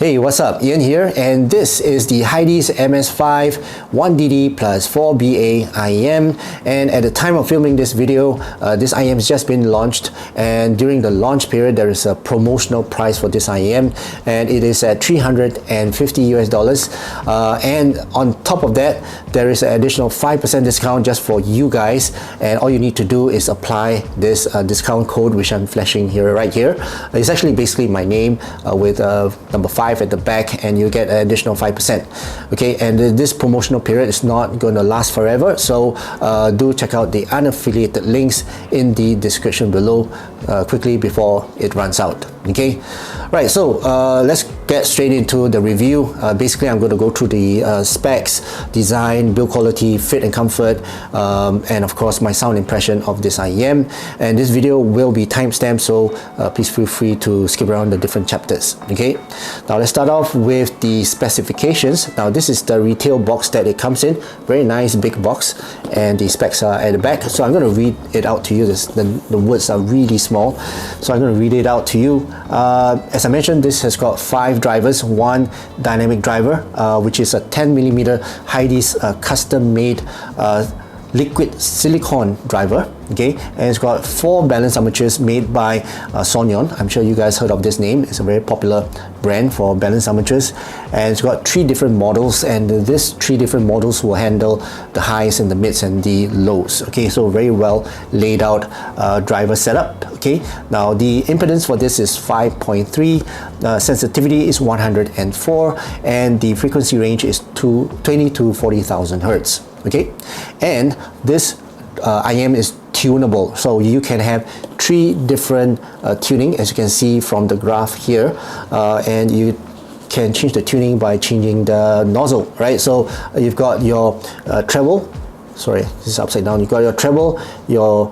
Hey, what's up? Ian here, and this is the Hidizs MS5 1DD plus 4BA IEM. And at the time of filming this video, this IEM has just been launched, and during the launch period there is a promotional price for this IEM, and it is at $350 US. And on top of that, there is an additional 5% discount just for you guys, and all you need to do is apply this discount code which I'm flashing here right here. It's actually basically my name with number 5 at the back, and you get an additional 5%. Okay, and this promotional period is not going to last forever, so do check out the unaffiliated links in the description below quickly before it runs out. Okay, right, so let's get straight into the review. Basically, I'm going to go through the specs, design, build quality, fit and comfort, and of course my sound impression of this IEM. And this video will be timestamped, so please feel free to skip around the different chapters. Okay, now let's start off with the specifications. Now this is the retail box that it comes in, very nice big box, and the specs are at the back, so I'm going to read it out to you. The words are really small, so I'm going to read it out to you. As I mentioned, this has got 5 drivers, one dynamic driver, which is a 10mm Hidizs custom-made liquid silicone driver. Okay, and it's got 4 balance armatures made by Sonyon. I'm sure you guys heard of this name. It's a very popular brand for balance armatures, and it's got 3 different models, and these 3 different models will handle the highs and the mids and the lows. Okay, so very well laid out driver setup. Okay, now the impedance for this is 5.3, sensitivity is 104, and the frequency range is 20 to 40,000 hertz. Okay, and this IEM is tunable, so you can have 3 different tuning, as you can see from the graph here, and you can change the tuning by changing the nozzle, right? So you've got your treble, sorry, this is upside down. You've got your treble, your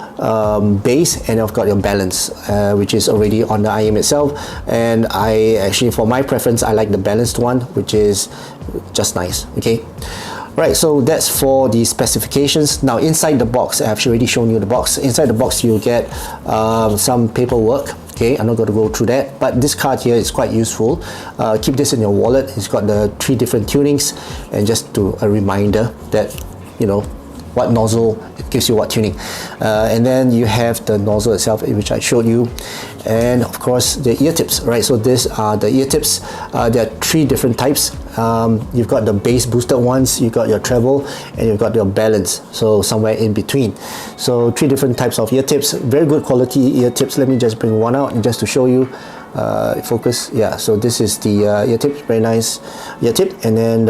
bass, and you've got your balance, which is already on the IEM itself. And I actually, for my preference, I like the balanced one, which is just nice. Okay, right, so that's for the specifications. Now inside the box, I've already shown you the box. Inside the box you'll get some paperwork. Okay, I'm not going to go through that, but this card here is quite useful. Keep this in your wallet. It's got the 3 different tunings, and just a reminder that, you know, what nozzle it gives you what tuning. And then you have the nozzle itself, which I showed you, and of course the ear tips, right? So these are the ear tips. There are 3 different types. You've got the bass boosted ones, you've got your treble, and you've got your balance, so somewhere in between. So 3 different types of ear tips, very good quality ear tips. Let me just bring one out and just to show you. Focus, yeah, so this is the ear tip, very nice ear tip. And then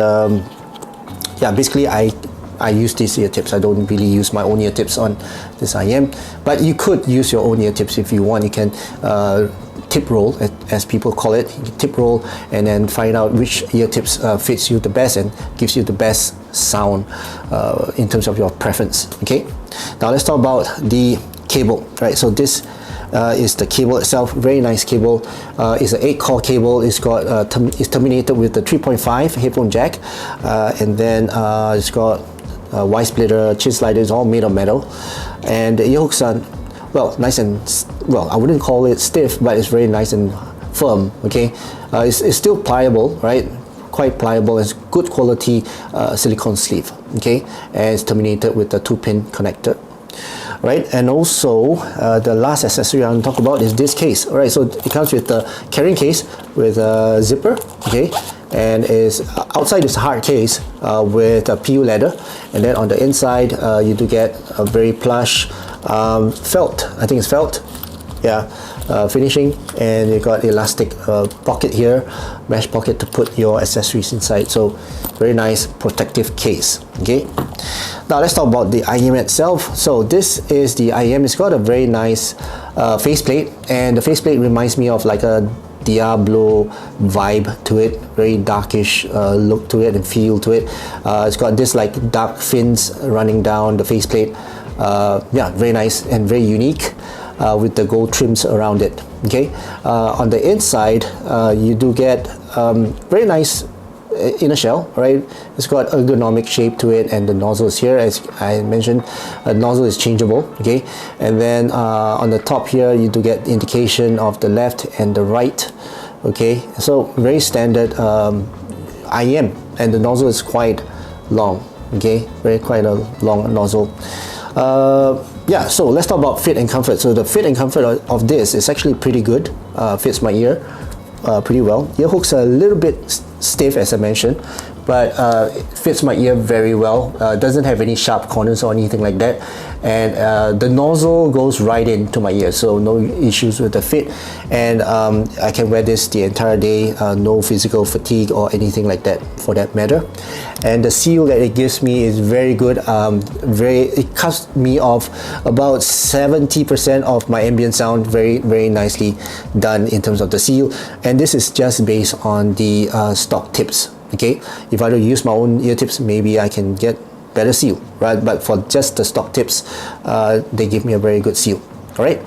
yeah, basically I use these ear tips. I don't really use my own ear tips on this IEM, but you could use your own ear tips if you want. You can tip roll, as people call it. You can tip roll and then find out which ear tips fits you the best and gives you the best sound in terms of your preference. Okay, now let's talk about the cable, right? So this is the cable itself. Very nice cable. It's an 8-core cable. It's got it's terminated with the 3.5 headphone jack, and then it's got Y splitter, chin sliders, all made of metal, and the ear hooks are, well, nice and, well, I wouldn't call it stiff, but it's very nice and firm. Okay, it's still pliable, right? Quite pliable. It's good quality silicone sleeve. Okay, and it's terminated with the 2-pin connector. Right, and also the last accessory I want to talk about is this case. All right, so it comes with the carrying case with a zipper. Okay, and is outside is a hard case with a PU leather, and then on the inside you do get a very plush felt. I think it's felt. Yeah, finishing, and you got elastic pocket here, mesh pocket to put your accessories inside. So very nice protective case. Okay, now let's talk about the IEM itself. So this is the IEM. It's got a very nice faceplate, and the faceplate reminds me of like a Diablo vibe to it, very darkish look to it and feel to it. It's got this like dark fins running down the faceplate. Yeah, very nice and very unique, with the gold trims around it. Okay, on the inside you do get very nice inner shell, right? It's got ergonomic shape to it, and the nozzle is here. As I mentioned, the nozzle is changeable. Okay, and then on the top here you do get indication of the left and the right Okay, so very standard IEM, and the nozzle is quite long. Okay, quite a long nozzle. Yeah, so let's talk about fit and comfort. So the fit and comfort of this is actually pretty good. Fits my ear pretty well. Ear hooks are a little bit stiff, as I mentioned, but it fits my ear very well. Doesn't have any sharp corners or anything like that, and the nozzle goes right into my ear, so no issues with the fit. And I can wear this the entire day, no physical fatigue or anything like that for that matter. And the seal that it gives me is very good. It cuts me off about 70% of my ambient sound. Very nicely done in terms of the seal. And this is just based on the stock tips. Okay, if I don't use my own ear tips, maybe I can get better seal, right? But for just the stock tips, they give me a very good seal. All right,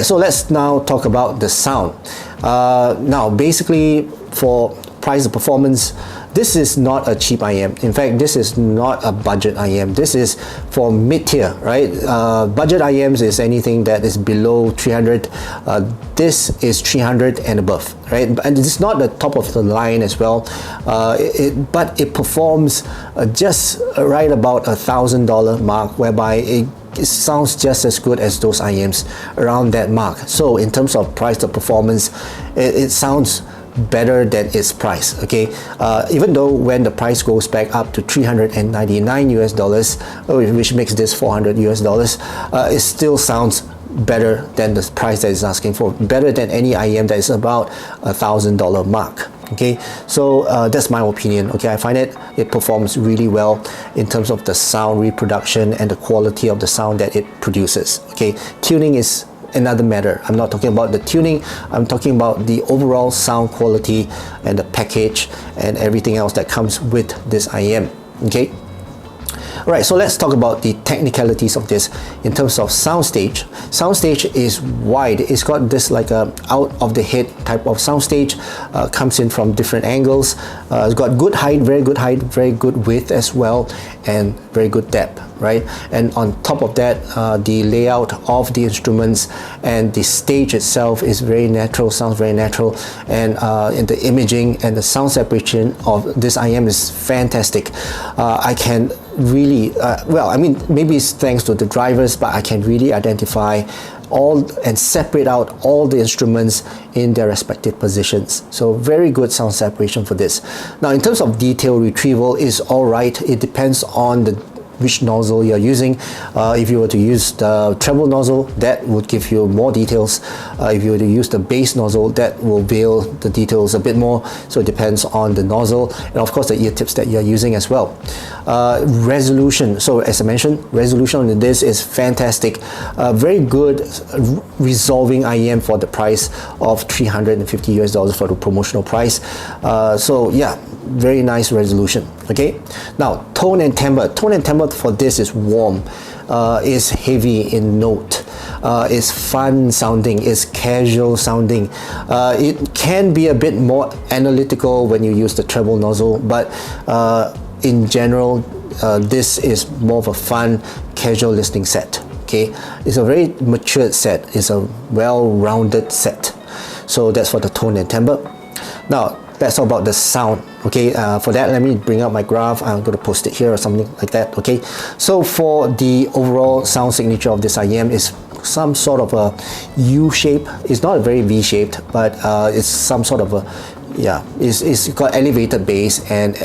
so let's now talk about the sound. Now, basically, for price and performance, this is not a cheap IEM. In fact, this is not a budget IEM. This is for mid-tier, right? Budget IEMs is anything that is below 300. This is 300 and above, right? And it's not the top of the line as well, but it performs just right about $1,000 mark, whereby it sounds just as good as those IEMs around that mark. So in terms of price to performance, it sounds better than its price. Okay, even though when the price goes back up to $399 US, which makes this $400 US, it still sounds better than the price that it's asking for, better than any IEM that is about $1,000 mark. Okay, so that's my opinion. Okay, I find it performs really well in terms of the sound reproduction and the quality of the sound that it produces. Okay, tuning is another matter. I'm not talking about the tuning, I'm talking about the overall sound quality and the package and everything else that comes with this IEM. Okay, Alright, so let's talk about the technicalities of this in terms of soundstage. Soundstage is wide. It's got this like a out of the head type of soundstage, comes in from different angles. It's got good height, very good width as well, and very good depth, right? And on top of that, the layout of the instruments and the stage itself is very natural, sounds very natural, and in the imaging and the sound separation of this IEM is fantastic. I can really, well, I mean, maybe it's thanks to the drivers, but I can really identify all and separate out all the instruments in their respective positions. So very good sound separation for this. Now, in terms of detail retrieval, is all right. It depends on which nozzle you're using. If you were to use the treble nozzle, that would give you more details. If you were to use the bass nozzle, that will veil the details a bit more. So it depends on the nozzle and of course the ear tips that you're using as well. Resolution. So as I mentioned, resolution on this is fantastic. Very good resolving IEM for the price of $350 US for the promotional price. So yeah, very nice resolution. Okay, now tone and timbre. Tone and timbre for this is warm, is heavy in note, is fun sounding, is casual sounding. It can be a bit more analytical when you use the treble nozzle, but in general, this is more of a fun, casual listening set. Okay, it's a very matured set. It's a well-rounded set. So that's for the tone and timbre. Now let's talk about the sound. Okay, for that, let me bring up my graph. I'm going to post it here or something like that. Okay, so for the overall sound signature of this IEM is some sort of a U shape. It's not very V-shaped, but it's some sort of a, yeah, it's got elevated bass and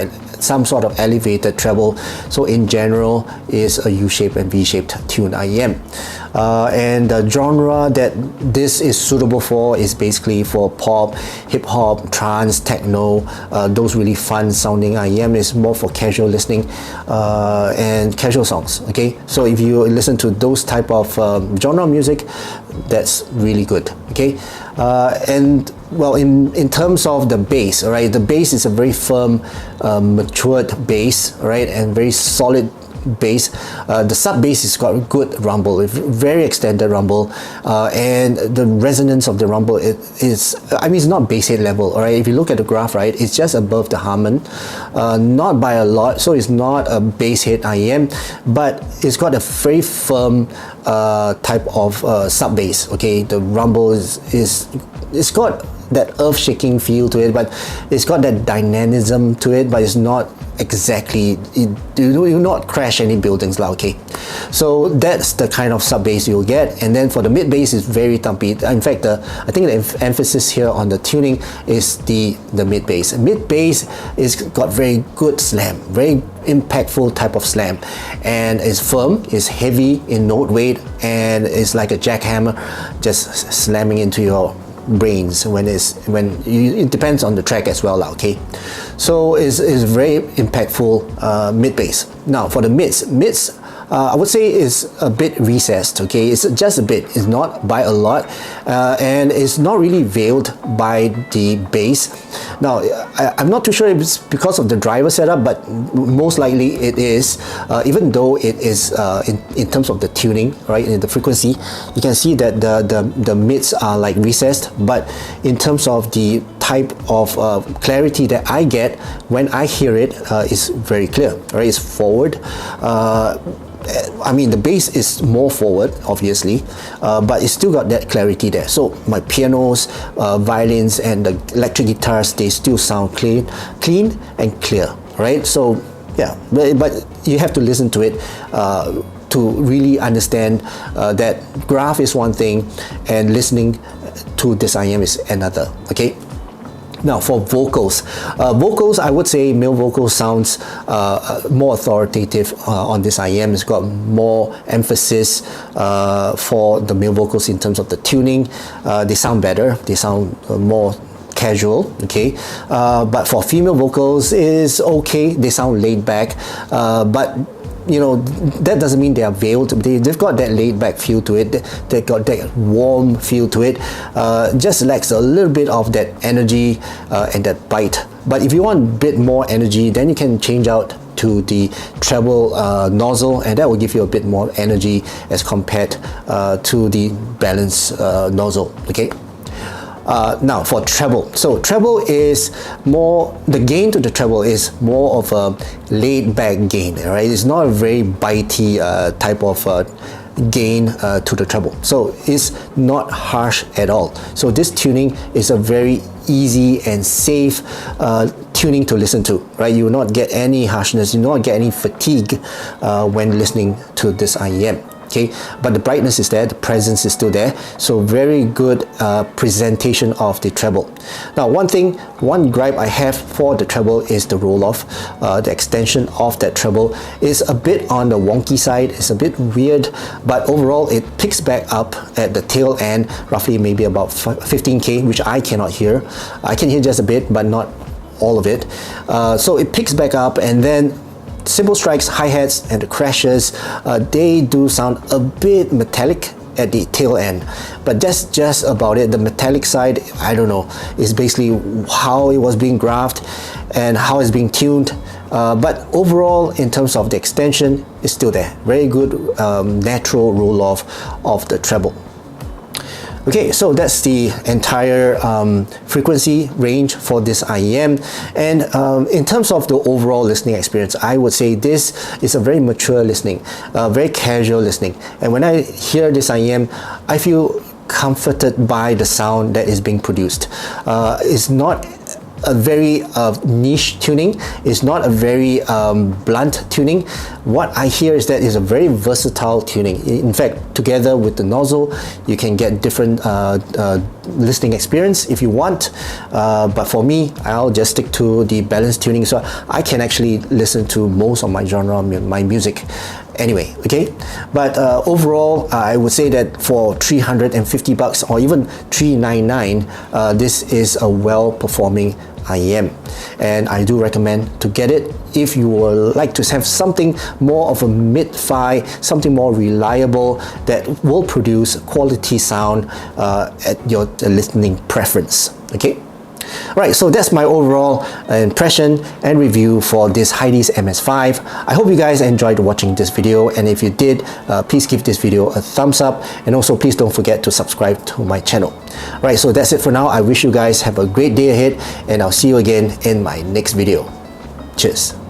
some sort of elevated treble. So in general, is a U-shaped and V-shaped tuned IEM. And the genre that this is suitable for is basically for pop, hip-hop, trance, techno, those really fun sounding IEM. Is more for casual listening and casual songs. Okay, so if you listen to those type of genre music, that's really good. Okay, and well, in terms of the bass, right, the bass is a very firm, matured bass, right, and very solid bass. The sub bass has got good rumble, very extended rumble, and the resonance of the rumble is, I mean, it's not bass head level. All right, if you look at the graph, right, it's just above the Harman, not by a lot. So it's not a bass head IEM, but it's got a very firm type of sub bass. Okay, the rumble it's got that earth-shaking feel to it, but it's got that dynamism to it, but it's not exactly, you do not crash any buildings lah, okay? So that's the kind of sub bass you'll get. And then for the mid bass is very thumpy. In fact, I think the emphasis here on the tuning is the mid bass. Mid bass is got very good slam, very impactful type of slam, and it's firm, it's heavy in note weight, and it's like a jackhammer just slamming into your brains it depends on the track as well, okay? So it's very impactful mid bass. Now for the mids I would say is a bit recessed, okay? It's just a bit, it's not by a lot, and it's not really veiled by the bass. Now, I'm not too sure if it's because of the driver setup, but most likely it is, even though it is in terms of the tuning, right, in the frequency, you can see that the mids are like recessed, but in terms of the type of clarity that I get when I hear it, is very clear, right? It's forward. I mean, the bass is more forward, obviously, but it's still got that clarity there. So my pianos, violins, and the electric guitars, they still sound clean and clear, right? So yeah, but you have to listen to it to really understand that graph is one thing and listening to this IEM is another, okay? Now for vocals, I would say male vocals sounds more authoritative on this IEM. It's got more emphasis for the male vocals in terms of the tuning. They sound better, they sound more casual, okay? But for female vocals is okay, they sound laid back, but you know, that doesn't mean they are veiled. They've got that laid back feel to it. They've got that warm feel to it. Just lacks a little bit of that energy and that bite. But if you want a bit more energy, then you can change out to the treble nozzle, and that will give you a bit more energy as compared to the balance nozzle, okay? Now for treble, so treble is more, the gain to the treble is more of a laid back gain, right? It's not a very bitey type of gain to the treble, so it's not harsh at all. So this tuning is a very easy and safe tuning to listen to, right? You will not get any harshness, you will not get any fatigue when listening to this IEM. Okay, but the brightness is there, the presence is still there, so very good presentation of the treble. Now one gripe I have for the treble is the roll-off. The extension of that treble is a bit on the wonky side, it's a bit weird, but overall it picks back up at the tail end, roughly maybe about 15K, which I cannot hear. I can hear just a bit, but not all of it. So it picks back up, and then cymbal strikes, hi-hats, and the crashes, they do sound a bit metallic at the tail end, but that's just about it. The metallic side, I don't know, is basically how it was being graphed and how it's being tuned, but overall in terms of the extension, it's still there. Very good natural roll-off of the treble. Okay, so that's the entire frequency range for this IEM, and in terms of the overall listening experience, I would say this is a very mature listening, very casual listening, and when I hear this IEM, I feel comforted by the sound that is being produced. It's not a very niche tuning, it's not a very blunt tuning. What I hear is that it's a very versatile tuning. In fact, together with the nozzle, you can get different listening experience if you want, but for me, I'll just stick to the balanced tuning, so I can actually listen to most of my genre, my music anyway, okay? But overall, I would say that for 350 bucks or even 399, this is a well-performing IEM, and I do recommend to get it if you would like to have something more of a mid-fi, something more reliable that will produce quality sound at your listening preference, okay? Alright, so that's my overall impression and review for this Hidizs MS5. I hope you guys enjoyed watching this video, and if you did, please give this video a thumbs up, and also please don't forget to subscribe to my channel. Alright, so that's it for now. I wish you guys have a great day ahead, and I'll see you again in my next video. Cheers!